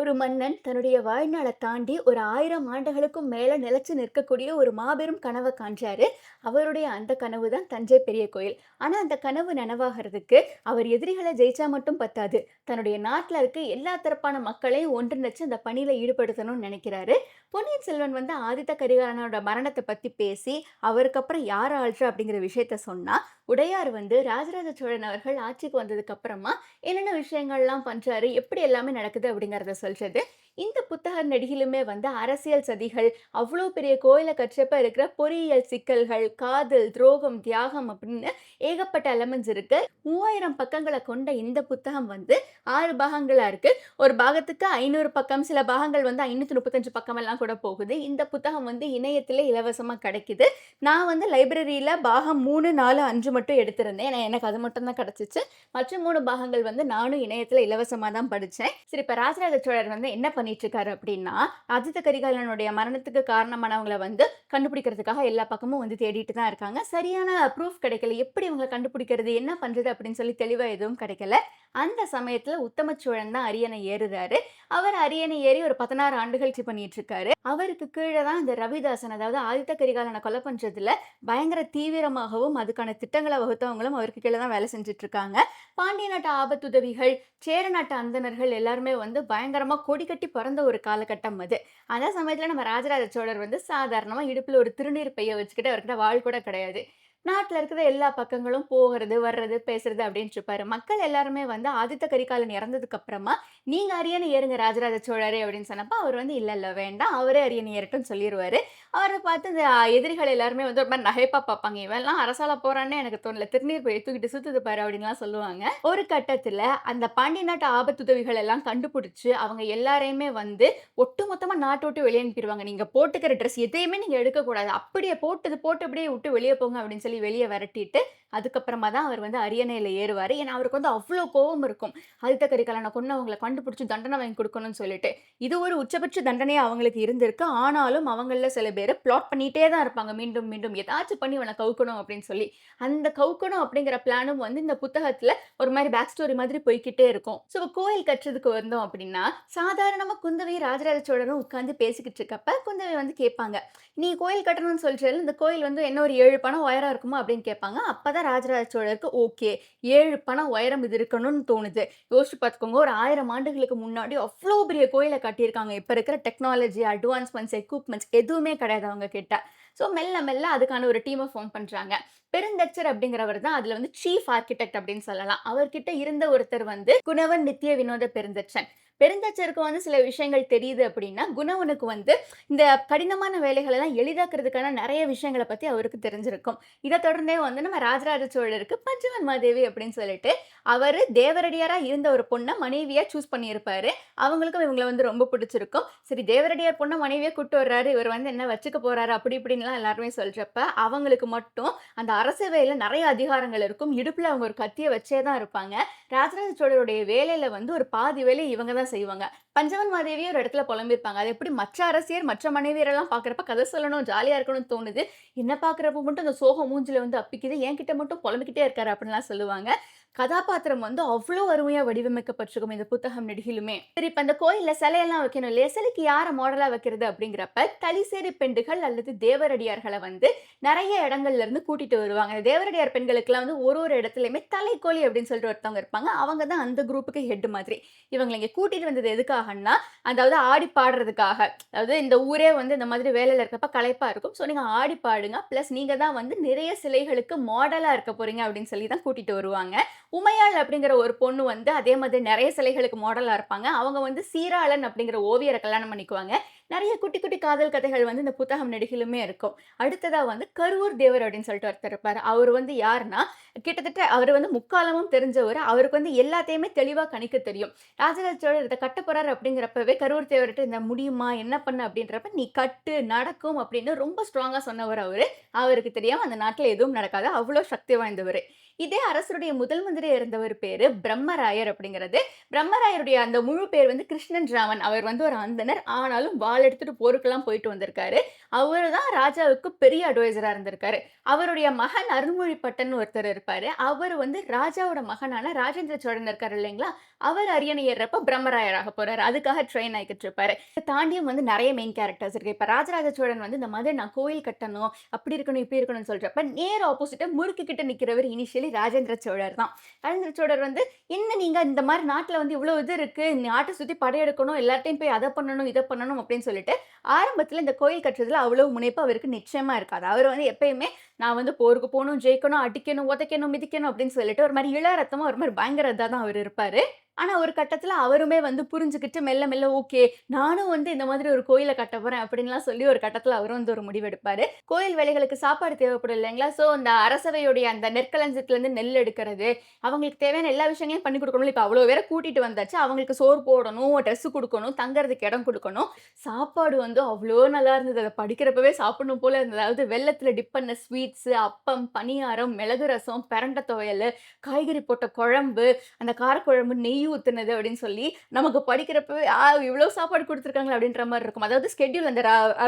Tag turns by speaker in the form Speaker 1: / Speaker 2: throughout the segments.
Speaker 1: ஒரு மன்னன் தன்னுடைய வாழ்நாள தாண்டி ஒரு 1000 ஆண்டுகளுக்கும் மேல நிலைச்சு நிற்கக்கூடிய ஒரு மாபெரும் கனவ காண்றாரு. அவருடைய அந்த கனவு தான் தஞ்சை பெரிய கோயில். ஆனா அந்த கனவு நனவாகுறதுக்கு அவர் எதிரிகள ஜெயிச்சா மட்டும் பத்தாது. தன்னுடைய நாட்டுல இருக்க எல்லா தரப்பான மக்களையும் ஒன்றிணைச்சு அந்த பணியில ஈடுபடுத்தணும்னு நினைக்கிறாரு. பொன்னியின் செல்வன் வந்து ஆதித்த கரிகாலனோட மரணத்த பத்தி பேசி, அவருக்கு அப்புறம் யார் ஆள்றா அப்படிங்கிற விஷயத்த சொன்னா, உடையார் வந்து ராஜராஜ சோழன் அவர்கள் ஆட்சிக்கு வந்ததுக்கு அப்புறமா என்னென்ன விஷயங்கள்லாம் பண்றாரு, எப்படி எல்லாமே நடக்குது அப்படிங்கிறத சொல்றது. இந்த புத்தக நெடுகிலுமே வந்து அரசியல் சதிகள், அவ்ளோ பெரிய கோயில கட்டுறப்ப இருக்கிற பொறியியல் சிக்கல்கள், காதல், துரோகம், தியாகம் அப்படின்னு ஏகப்பட்ட எலமெண்ட்ஸ் இருக்கு. 3000 பக்கங்கள கொண்ட இந்த புத்தகம் வந்து 6 பாகங்களா இருக்கு. ஒரு பாகத்துக்கு 500 பக்கம், சில பாகங்கள் வந்து 535 பக்கமெல்லாம் கூட போகுது. இந்த புத்தகம் வந்து இணையத்தில இலவசமா கிடைக்குது. நான் வந்து லைப்ரரியில பாகம் 3, 4, 5 மட்டும் எடுத்திருந்தேன். ஏன்னா எனக்கு அது மட்டும் தான் கிடைச்சுச்சு. மற்ற 3 பாகங்கள் வந்து நானும் இணையத்தில இலவசமா தான் படிச்சேன். சரி, இப்ப ராஜராஜ சோழர் வந்து என்ன பண்ணிட்டு இருக்காரு அப்படின்னா, ஆதித்த கரிகாலனுடைய மரணத்துக்கு காரணமானவங்கள வந்து கண்டுபிடிக்கிறதுக்காக எல்லா பக்கமும் வந்து தேடிட்டு தான் இருக்காங்க. சரியான ப்ரூஃப் கிடைக்கல. எப்படி இவங்கள கண்டுபிடிக்கிறது? என்ன பண்றது? அப்படின்னு சொல்லி தெளிவா எதுவும் கிடைக்கல. அந்த சமயத்துல உத்தம சோழன் தான் அரியணை ஏறுறாரு. அவர் அரியணை ஏறி ஒரு 16 ஆண்டுகள் பண்ணிட்டு இருக்காரு. அவருக்கு கீழ தான் இந்த ரவிதாசன், அதாவது ஆதித்த கரிகாலன கொலை பண்றதுல பயங்கர தீவிரமாகவும் அதுக்கான திட்டங்கள வகுத்தவங்களும் அவருக்கு கீழ தான் வேலை செஞ்சுட்டு இருக்காங்க. பாண்டிய நாட்டு ஆபத்துதவிகள், சேர நாட்டு அந்தணர்கள் எல்லாருமே வந்து பயங்கரமா கொடி கட்டி பறந்த ஒரு காலகட்டம் அது. அந்த சமயத்துல நம்ம ராஜராஜ சோழர் வந்து சாதாரணமா இடுப்புல ஒரு திருநீர் பைய வச்சுக்கிட்டு அவர்கிட்ட வாள் கூட கிடையாது. நாட்டுல இருக்கிற எல்லா பக்கங்களும் போகிறது, வர்றது, பேசுறது அப்படின்ட்டு இருப்பாரு. மக்கள் எல்லாருமே வந்து ஆதித்த கரிகாலன் இறந்ததுக்கு அப்புறமா, "நீங்க அரியணை ஏறுங்க ராஜராஜ சோழரே" அப்படின்னு சொன்னப்ப, அவர் வந்து "இல்ல, இல்ல வேண்டாம். அவரே அரியணை ஏறட்டும்னு" சொல்லிருவாரு. அவர பார்த்து இந்த எதிரிகள் எல்லாருமே வந்து ஒரு மாரி நகைப்பா பார்ப்பாங்க. "இவன்லாம் அரசாள போறான்னே எனக்கு தோணல. திருநீர் பைய தூக்கிட்டு சுத்துது பாரு" அப்படின்லாம் சொல்லுவாங்க. ஒரு கட்டத்துல அந்த பாண்டிய நாட்டு ஆபத்துதவிகள் எல்லாம் கண்டுபிடிச்சு, அவங்க எல்லாரையுமே வந்து ஒட்டுமொத்தமா நாட்ட விட்டு வெளிய அனுப்பிருவாங்க. "நீங்க போட்டுக்கிற ட்ரெஸ் எதையுமே நீங்க எடுக்கக்கூடாது. அப்படியே போட்டது போட்டபடியே விட்டு வெளிய போங்க" அப்படின்னு சொல்லி வெளிய விரட்டிட்டு, அதுக்கப்புறமா தான் அவர் வந்து அரியணையில ஏறுவாரு. ஏன்னா, அவருக்கு வந்து அவ்ளோ கோவம் இருக்கும். ஆதித்த கரிகாலன கொன்னவங்கள கண்டுபிடிச்சு தண்டனை வாங்கி குடுக்கணும்னு சொல்லிட்டு. இது ஒரு உச்சபட்ச தண்டனையா அவங்களுக்கு இருந்திருக்கு. ஆனாலும் அவங்கள்ல சில பேரு பிளாட் பண்ணிட்டே தான் இருப்பாங்க. மீண்டும், மீண்டும் ஏதாச்சும் பண்ணி இவன கவுக்கணும் அப்படின்னு சொல்லி. அந்த கவுக்கணும் அப்படிங்கிற பிளானும் வந்து இந்த புத்தகத்துல ஒரு மாரி பேக் ஸ்டோரி மாதிரி போய்க்கிட்டே இருக்கும். ஸோ கோயில் கட்டுறதுக்கு வந்தோம் அப்படின்னா, சாதாரணமா குந்தவையும் ராஜராஜ சோழரும் உட்கார்ந்து பேசிக்கிட்டு இருக்கப்ப, குந்தவை வந்து கேட்பாங்க. "நீ கோயில் கட்டணும்னு சொல்றல்ல, இந்த கோயில் வந்து என்ன ஒரு 7 பணம் உயரம் இருக்குமா?" அப்படின்னு கேட்பாங்க. அப்பதான் ராஜராஜ சோழருக்கு ஓகே, 7 பணம் உயரம் இது இருக்கணும்னு தோணுது. யோசிச்சு பார்த்துக்கோங்க, ஒரு 1000 ஆண்டுகளுக்கு முன்னாடி அவ்ளோ பெரிய கோயில கட்டியிருக்காங்க. இப்ப இருக்கிற டெக்னாலஜி, அட்வான்ஸ்மென்ட்ஸ், எக்யூப்மென்ட்ஸ் எதுவுமே கிடையாது அவங்க கிட்ட. ஸோ மெல்ல மெல்ல அதுக்கான ஒரு டீம ஃபார்ம் பண்றாங்க. பெருந்தச்சர் அப்படிங்கிறவர் தான் அதுல வந்து சீஃப் ஆர்க்கிடெக்ட் அப்படின்னு சொல்லலாம். அவர்கிட்ட இருந்த ஒருத்தர் வந்து குணவன் நித்திய வினோத பெருந்தச்சன். பெருந்தச்சருக்கு வந்து சில விஷயங்கள் தெரியுது அப்படின்னா, குணவனுக்கு வந்து இந்த கடினமான வேலைகள எல்லாம் எளிதாக்குறதுக்கான நெறைய விஷயங்கள பத்தி அவருக்கு தெரிஞ்சிருக்கும். இத தொடர்ந்தே வந்து நம்ம ராஜராஜ சோழருக்கு பஞ்சவன் மாதேவி அப்படின்னு சொல்லிட்டு, அவரு தேவரடியாரா இருந்த ஒரு பொண்ண மனைவியா சூஸ் பண்ணியிருப்பாரு. அவங்களுக்கும் இவங்கள வந்து ரொம்ப பிடிச்சிருக்கும். சரி, தேவரடியார் பொண்ண மனைவியா கூட்டு வர்றாரு, இவர் வந்து என்ன வச்சுக்க போறாரு அப்படி இப்படின்லாம் எல்லாருமே சொல்றப்ப, அவங்களுக்கு மட்டும் அந்த அரசவையில நெறைய அதிகாரங்கள் இருக்கும். இடுப்புல அவங்க ஒரு கத்திய வச்சே தான் இருப்பாங்க. ராஜராஜ சோழருடைய வேலையில வந்து ஒரு பாதி வேலைய இவங்க தான் செய்வாங்க. பஞ்சவன் மாதேவியே ஒரு இடத்துல புலம்பியிருப்பாங்க. அது எப்படி மற்ற அரசியர், மற்ற மனைவியரெல்லாம் பார்க்கிறப்ப கதை சொல்லணும், ஜாலியா இருக்கணும்னு தோணுது. என்ன பார்க்கிறப்ப மட்டும் அந்த சோகம் மூஞ்சில வந்து அப்பிக்குது. என்கிட்ட மட்டும் புலம்பிக்கிட்டே இருக்காரு அப்படின்லாம் சொல்லுவாங்க. கதாபாத்திரம் வந்து அவ்ளோ அருமையா வடிவமைக்கப்பட்டிருக்கும் இந்த புத்தகம் நெடுகிலுமே. சரி, இப்ப அந்த கோயில்ல சிலையெல்லாம் வைக்கணும் இல்லையா? சிலைக்கு யார மாடலா வைக்கிறது அப்படிங்கிறப்ப, தளிசேரி பெண்டுகள் அல்லது தேவரடியார்கள வந்து நெறைய இடங்கள்ல இருந்து கூட்டிட்டு வருவாங்க. இந்த தேவரடியார் பெண்களுக்கெல்லாம் வந்து ஒரு இடத்துலயுமே தலைக்கோழி அப்படின்னு சொல்லிட்டு ஒருத்தவங்க இருப்பாங்க. அவங்க தான் அந்த குரூப்புக்கு ஹெட் மாதிரி. இவங்கள இங்க கூட்டிட்டு வந்தது எதுக்காகன்னா, அதாவது ஆடி பாடுறதுக்காக. அதாவது இந்த ஊரே வந்து இந்த மாதிரி வேலையில இருக்கப்ப களைப்பா இருக்கும். ஸோ நீங்க ஆடி பாடுங்க. பிளஸ் நீங்க தான் வந்து நிறைய சிலைகளுக்கு மாடலா இருக்க போறீங்க அப்படின்னு சொல்லி தான் கூட்டிட்டு வருவாங்க. உமையாள் அப்படிங்கிற ஒரு பொண்ணு வந்து அதே மாதிரி நெறைய சிலைகளுக்கு மாடலா இருப்பாங்க. அவங்க வந்து சீராளன் அப்படிங்கிற ஓவியர கல்யாணம் பண்ணிக்குவாங்க. நெறைய குட்டி, குட்டி காதல் கதைகள் வந்து இந்த புத்தகம் நெடுகிலுமே இருக்கும். அடுத்ததா வந்து கருவூர் தேவர் அப்படின்னு சொல்லிட்டு ஒருத்தர் இருப்பாரு. அவரு வந்து யாருன்னா, கிட்டத்தட்ட அவரு வந்து முக்காலமும் தெரிஞ்சவரு. அவருக்கு வந்து எல்லாத்தையுமே தெளிவா கணிக்க தெரியும். ராஜராஜ சோழர் இத கட்டப் போறாரு அப்படிங்கிறப்பவே கருவூர் தேவர்ட்ட "இந்த முடியுமா? என்ன பண்ண?" அப்படின்றப்ப, "நீ கட்டு, நடக்கும்" அப்படின்னு ரொம்ப ஸ்ட்ராங்கா சொன்னவரு அவரு. அவருக்கு தெரியாம அந்த நாட்டுல எதுவும் நடக்காது. அவ்ளோ சக்தி வாய்ந்தவரு. இதே அரசருடைய முதல் மந்திரியா இருந்தவர் பேரு பிரம்மராயர் அப்படிங்கிறது. பிரம்மராயருடைய அந்த முழு பேர் வந்து கிருஷ்ணன் ராமன். அவர் வந்து ஒரு அந்தணர். ஆனாலும் வாய் வாள் எடுத்துட்டு போருக்கெல்லாம் போயிட்டு வந்திருக்காரு. அவரு தான் ராஜாவுக்கு பெரிய அட்வைசரா இருந்திருக்காரு. அவருடைய மகன் அருள்மொழிப்பட்டன்னு ஒருத்தர் இருப்பாரு. அவரு வந்து ராஜாவோட மகனான ராஜேந்திர சோழன் இருக்காரு இல்லைங்களா? அவர் அரியணை ஏர்றப்ப பிரம்மராயர் ஆகப் போறாரு. அதுக்காக ட்ரெயின் ஆயிக்கிட்டு இருப்பாரு. இத தாண்டியும் வந்து நெறைய மெயின் கேரக்டர்ஸ் இருக்கு. இப்ப ராஜராஜ சோழன் வந்து இந்த மாதிரி நான் கோயில் கட்டணும், அப்படி இருக்கணும், இப்படி இருக்கணும்னு சொல்றப்ப, நேர் ஆப்போசிட்டா முறுக்கிக்கிட்டு நிக்கிறவரு இனிஷியலி ராஜேந்திர சோழர் தான். ராஜேந்திர சோழர் வந்து, "என்ன நீங்க இந்த மாரி நாட்ல வந்து இவ்ளோ இது இருக்கு. நாட்ட சுத்தி படையெடுக்கணும், எல்லார்ட்டயும் போய் அத பண்ணணும், இத பண்ணணும்" அப்படின்னு சொல்லிட்டு, ஆரம்பத்துல இந்த கோயில் கட்டுறதுல அவ்வளவு முனைப்பு அவருக்கு நிச்சயமா இருக்காது. அவரு வந்து எப்பயுமே, "நான் வந்து போருக்கு போணும், ஜெயிக்கணும், அடிக்கணும், உதைக்கணும், மிதிக்கணும்" அப்படின்னு சொல்லிட்டு ஒரு மாரி இள ரத்தமா, ஒரு மாரி பயங்கர இதா தான் அவரு இருப்பாரு. ஆனா, ஒரு கட்டத்துல அவருமே வந்து புரிஞ்சுகிட்டு மெல்ல மெல்ல ஓகே, நானும் வந்து இந்த மாதிரி ஒரு கோயில கட்டப்போறேன் அப்படின்லாம் சொல்லி ஒரு கட்டத்துல அவரும் வந்து ஒரு முடிவெடுப்பாரு. கோயில் வேலைகளுக்கு சாப்பாடு தேவைப்படும் இல்லைங்களா? ஸோ, அந்த அரசவையுடைய அந்த நெற்களஞ்சியத்துலருந்து நெல் எடுக்கிறது, அவங்களுக்கு தேவையான எல்லா விஷயங்களையும் பண்ணி குடுக்கணும்ல. இப்ப அவ்வளோ பேர கூட்டிட்டு வந்தாச்சு. அவங்களுக்கு சோறு போடணும், ட்ரெஸ் குடுக்கணும், தங்கறதுக்கு இடம் குடுக்கணும். சாப்பாடு வந்து அவ்ளோ நல்லா இருந்தது. அத படிக்கிறப்பவே சாப்பிடணும் போல இருந்தது. அதாவது வெல்லத்துல டிப் பண்ண ஸ்வீட்ஸு, அப்பம், பணியாரம், மிளகு ரசம், பெரண்ட துவையலு, காய்கறி போட்ட குழம்பு, அந்த காரக்குழம்பு, நெய் ஊத்துனது அப்படின்னு சொல்லி, நமக்கு படிக்கிறப்பவே, இவ்ளோ சாப்பாடு குடுத்துருக்காங்களே அப்படின்ற மாரி இருக்கும். அதாவது ஸ்கெட்யூல் அந்த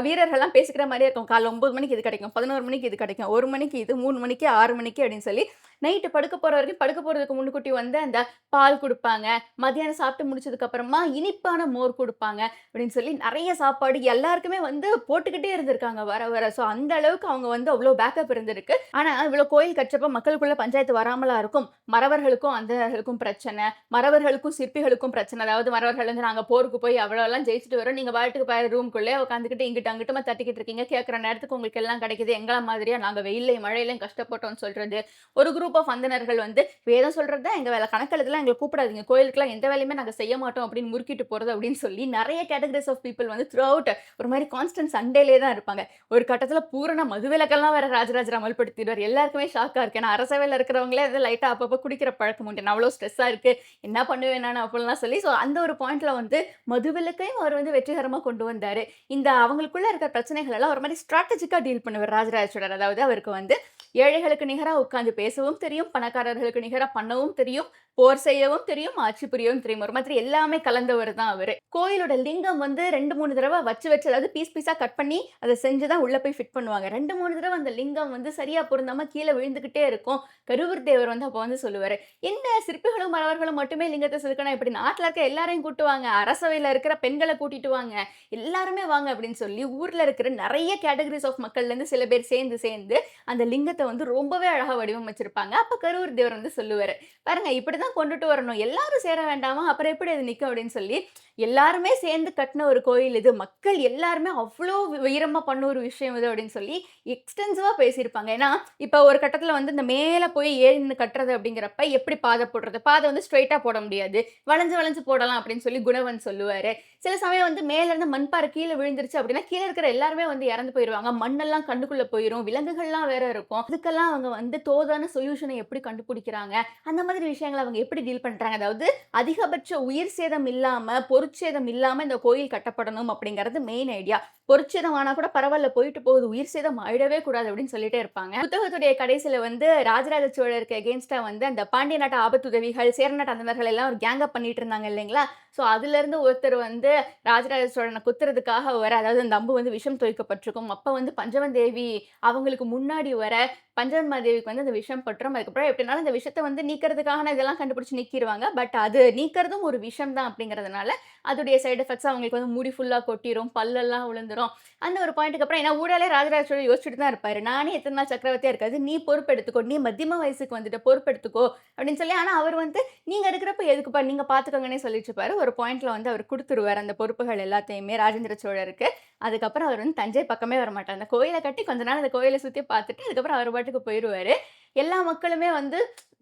Speaker 1: வீரர்கள்லாம் பேசிக்கிற மாரியே இருக்கும். காலைல 9 மணிக்கு இது கிடைக்கும், 11 மணிக்கு இது கிடைக்கும், 1 மணிக்கு இது, 3 மணிக்கு, 6 மணிக்கு அப்படின்னு சொல்லி, நைட்டு படுக்க போற வரைக்கும் படுக்க போறதுக்கு முன்னுக்கூட்டி வந்து அந்த பால் குடுப்பாங்க. மதியானம் சாப்பிட்டு முடிச்சதுக்கு அப்புறமா இனிப்பான மோர் குடுப்பாங்க. அப்படின்னு சொல்லி நெறைய சாப்பாடு எல்லாருக்குமே வந்து போட்டுக்கிட்டே இருந்திருக்காங்க வர வர. ஸோ அந்த அளவுக்கு அவங்க வந்து அவ்ளோ பேக்கப் இருந்திருக்கு. ஆனா இவ்ளோ கோயில் கட்டுறப்ப மக்களுக்குள்ள பஞ்சாயத்து வராமலா இருக்கும். மறவர்களுக்கும் அந்தணர்களுக்கும் பிரச்சனை. மறவர்களுக்கும் சிற்பிகளுக்கும் பிரச்சனை. அதாவது மறவர்கள் வந்து நாங்க போருக்கு போய் அவ்வளோலாம் ஜெயிச்சுட்டு வரோம். நீங்க பாட்டுக்கு ரூம்குள்ளயே உட்காந்துக்கிட்டு இங்கிட்டு அங்கிட்டுமா தட்டிக்கிட்டு இருக்கீங்க. கேட்கிற நேரத்துக்கு உங்களுக்கு எல்லாம் கிடைக்குது. எங்கள மாதிரியா நாங்க வெயில்லயும் மழையிலயும் கஷ்டப்பட்டோம்னு சொல்றது. ஒரு குரூப் ஆஃப் அந்தணர்கள் வந்து வேதம் சொல்றது தான் எங்க வேலை. கணக்கெழுதலாம் எங்கள கூப்பிடாதீங்க. கோயிலுக்குலாம் எந்த வேலையுமே நாங்க செய்ய மாட்டோம் அப்படின்னு முறுக்கிட்டு போறது அப்படின்னு சொல்லி நெறைய கேட்டகரிஸ் ஆஃப் பீப்பிள் வந்து த்ரூ அவுட் ஒரு மாரி கான்ஸ்டன்ட் சண்டையிலே தான் இருப்பாங்க. ஒரு கட்டத்தில பூரண மதுவிலக்கெல்லாம் வேற ராஜராஜர் அமல்படுத்திருவாரு. எல்லாருக்குமே ஷாக்கா இருக்கு. ஏன்னா அரசவையில இருக்கிறவங்களே வந்து லைட்டா அப்பப்போ குடிக்கிற பழக்கம் உண்டு. நான் அவ்வளோ ஸ்ட்ரெஸ்ஸா இருக்கு. என்ன பண்ணுவேன் நானு அப்படிலாம் சொல்லி, ஸோ அந்த ஒரு பாயிண்ட்ல வந்து மதுவிலக்கையும் அவர் வந்து வெற்றிகரமா கொண்டு வந்தாரு. இந்த அவங்களுக்குள்ள இருக்கிற பிரச்சனைகள் எல்லாம் ஒரு மாரி ஸ்ட்ராட்டஜிக்கா டீல் பண்ணுவார் ராஜராஜ சோழர். அதாவது அவருக்கு வந்து ஏழைகளுக்கு நிகரா உட்கார்ந்து பேசவும் தெரியும், பணக்காரர்களுக்கு நிகரா பண்ணவும் தெரியும், போர் செய்யவும் தெரியும், ஆட்சி புரியவும் தெரியும். ஒரு மாதிரி எல்லாமே கலந்தவர் தான் அவரு. கோயிலோட லிங்கம் வந்து 2, 3 தடவ வச்சு அதாவது பீஸ் பீஸா கட் பண்ணி அத செஞ்சு தான் உள்ள போய் ஃபிட் பண்ணுவாங்க. 2, 3 தடவ அந்த லிங்கம் வந்து சரியா பொருந்தாம கீழ விழுந்துகிட்டே இருக்கும். கருவூர் தேவர் வந்து அப்ப வந்து சொல்லுவாரு, "என்ன சிற்பிகளும் மறவர்களும் மட்டுமே லிங்கத்த செதுக்கினா எப்படி? நாட்டுல இருக்க எல்லாரையும் கூட்டு வாங்க. அரசவையில இருக்கிற பெண்கள கூட்டிட்டு வாங்க. எல்லாருமே வாங்க" அப்படின்னு சொல்லி ஊர்ல இருக்கிற நெறைய கேட்டகரிஸ் ஆஃப் மக்கள்லேருந்து சில பேர் சேர்ந்து சேர்ந்து அந்த லிங்கத்த வந்து ரொம்பவே அழகா வடிவமைச்சிருப்பாங்க. அப்ப கருவூர் தேவர் வந்து சொல்லுவாரு, "பாருங்க இப்படிதான் கொண்டுட்டு வரணும். எல்லாரும் சேர வேண்டாமா? அப்புறம் எப்படி அது நிக்கும்?" அப்படின்னு சொல்லி, எல்லாருமே சேர்ந்து கட்டின ஒரு கோயில் இது. மக்கள் எல்லாருமே அவ்ளோ வீரமா பண்ண ஒரு விஷயம் இது அப்படின்னு சொல்லி எக்ஸ்டென்சிவா பேசியிருப்பாங்க. ஏன்னா, இப்ப ஒரு கட்டத்தில வந்து இந்த மேல போய் ஏறி நின்னு கட்டுறது அப்படிங்கிறப்ப எப்படி பாதை போடுறது? பாதை வந்து ஸ்ட்ரெய்ட்டா போட முடியாது. வளைஞ்சு வளைஞ்சு போடலாம் அப்படின்னு சொல்லி குணவன் சொல்லுவாரு. சில சமயம் வந்து மேல இருந்து மண்பாறை கீழ விழுந்துருச்சு அப்படின்னா, கீழ இருக்கிற எல்லாருமே வந்து இறந்து போயிருவாங்க. மண்ணெல்லாம் கண்ணுக்குள்ள போயிரும். விலங்குகள்லாம் வேற இருக்கும். இதுக்கெல்லாம் அவங்க வந்து தோதான சொல்யூஷன எப்படி கண்டுபிடிக்கிறாங்க? அந்த மாதிரி விஷயங்கள அவங்க எப்படி டீல் பண்றாங்க? அதாவது அதிகபட்ச உயிர் சேதம் இல்லாம, பொருட்சேதம் இல்லாம இந்த கோயில் கட்டப்படணும் அப்படிங்கிறது மெயின் ஐடியா. பொருட்சேதம் ஆனா கூட பரவால்ல போயிட்டு போகுது. உயிர் சேதம் ஆயிடவே கூடாது அப்படின்னு சொல்லிட்டே இருப்பாங்க. புத்தகத்துடைய கடைசில வந்து ராஜராஜ சோழருக்கு எகெயின்ஸ்டா வந்து அந்த பாண்டிய நாட்டு ஆபத்துதவிகள், சேர நாட்டு அந்தணர்கள் எல்லாம் ஒரு கேங் அப் பண்ணிட்டு இருந்தாங்க இல்லைங்களா? ஸோ அதுலருந்து ஒருத்தர் வந்து ராஜராஜ சோழன குத்துறதுக்காக வர, அதாவது அந்த அம்பு வந்து விஷம் தோய்க்கப்பட்டிருக்கும். அப்ப வந்து பஞ்சவன் தேவி அவங்களுக்கு முன்னாடி வர, பஞ்சவன்மாதேவிக்கு வந்து அந்த விஷம் பட்டுரும். அதுக்கப்புறம் எப்படினாலும் இந்த விஷத்த வந்து நீக்கிறதுக்கான இதெல்லாம் கண்டுபிடிச்சு நீக்கிருவாங்க. பட் அது நீக்கிறதும் ஒரு விஷம் தான் அப்படிங்கிறதுனால, அதோடைய சைட் எஃபெக்ட்ஸ் அவங்களுக்கு வந்து முடி ஃபுல்லா கொட்டிரும், பல்லெல்லாம் விழுந்துரும். அந்த ஒரு பாயிண்ட்டுக்கு அப்புறம் ஏன்னா ஊடாலே ராஜராஜ சோழன் யோசிச்சுட்டு தான் இருப்பாரு. நானே எத்தன நாள் சக்கரவர்த்தியா இருக்காது. நீ பொறுப்பெடுத்துக்கோ. நீ மத்தியம வயசுக்கு வந்துட்ட பொறுப்பெடுத்துக்கோ அப்படின்னு சொல்லி, ஆனா அவர் வந்து நீங்க இருக்கிறப்ப எதுக்குப்பா நீங்க பார்த்துக்கோங்கன்னே சொல்லிட்டு இருப்பாரு. ஒரு பாயிண்ட்ல வந்து அவர் குடுத்துருவாரு அந்த பொறுப்புகள் எல்லாத்தையுமே ராஜேந்திர சோழருக்கு. அதுக்கப்புறம் அவர் வந்து தஞ்சை பக்கமே வரமாட்டார். அந்த கோயில கட்டி கொஞ்ச நாள் அந்த கோயில சுத்தி பார்த்துட்டு, அதுக்கப்புறம் அவர் பாட்டுக்கு போயிருவாரு. எல்லா மக்களுமே வந்து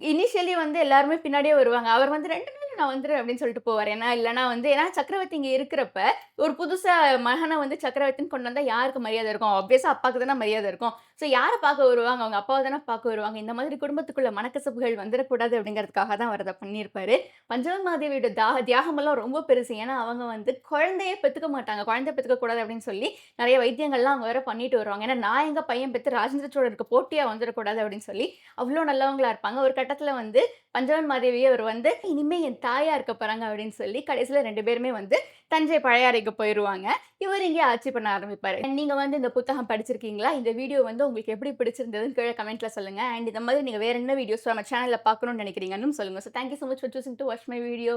Speaker 1: இனிஷியலி வந்து எல்லாருமே பின்னாடியே வருவாங்க. அவர் வந்து 2 நாள்ல நான் வந்துருவேன் அப்படின்னு சொல்லிட்டு போவாரு. இல்லன்னா வந்து ஏன்னா சக்கரவர்த்தி இங்க இருக்கிறப்ப, ஒரு புதுசா மகன வந்து சக்கரவர்த்தின்னு கொண்டு வந்தா யாருக்கு மரியாதை இருக்கும்? ஆப்வியஸா அப்பாக்கு தானே மரியாதை இருக்கும். ஸோ யார பார்க்க வருவாங்க? அவங்க அப்பாவ தானே பார்க்க வருவாங்க. இந்த மாதிரி குடும்பத்துக்குள்ள மனக்கசப்புகள் வந்துரக்கூடாது அப்படிங்கிறதுக்காக தான் அவர் அத பண்ணியிருப்பாரு. பஞ்சவன்மாதேவியோட தியாகமெல்லாம் ரொம்ப பெருசு. ஏன்னா அவங்க வந்து குழந்தையே பெத்துக்க மாட்டாங்க. குழந்தை பெத்துக்க கூடாது அப்படின்னு சொல்லி நெறைய வைத்தியங்கள்லாம் அவங்க வேற பண்ணிட்டு வருவாங்க. ஏன்னா நான் எங்க பையன் பெத்து ராஜேந்திர சோழருக்கு போட்டியா வந்துரக்கூடாது அப்படின்னு சொல்லி, அவ்ளோ நல்லவங்களா இருப்பாங்க. ஒரு கட்டத்தில வந்து பஞ்சவன் மாதேவிய அவர் வந்து, "இனிமே என் தாயா இருக்க போறாங்க" அப்படின்னு சொல்லி கடைசில 2 பேருமே வந்து தஞ்சை பழையாறைக்கு போயிருவாங்க. இவரு இங்கே ஆட்சி பண்ண ஆரம்பிப்பாரு. நீங்க வந்து இந்த புத்தகம் படிச்சிருக்கீங்களா? இந்த வீடியோ வந்து உங்களுக்கு எப்படி பிடிச்சிருந்ததுன்னு கீழ கமெண்ட்ல சொல்லுங்க. அண்ட் இந்த மாதிரி நீங்க வேற என்ன வீடியோஸ் நம்ம சேனல்ல பார்க்கணும்னு நினைக்கிறீங்கன்னு சொல்லுங்க. So thank you so much for choosing to watch my video.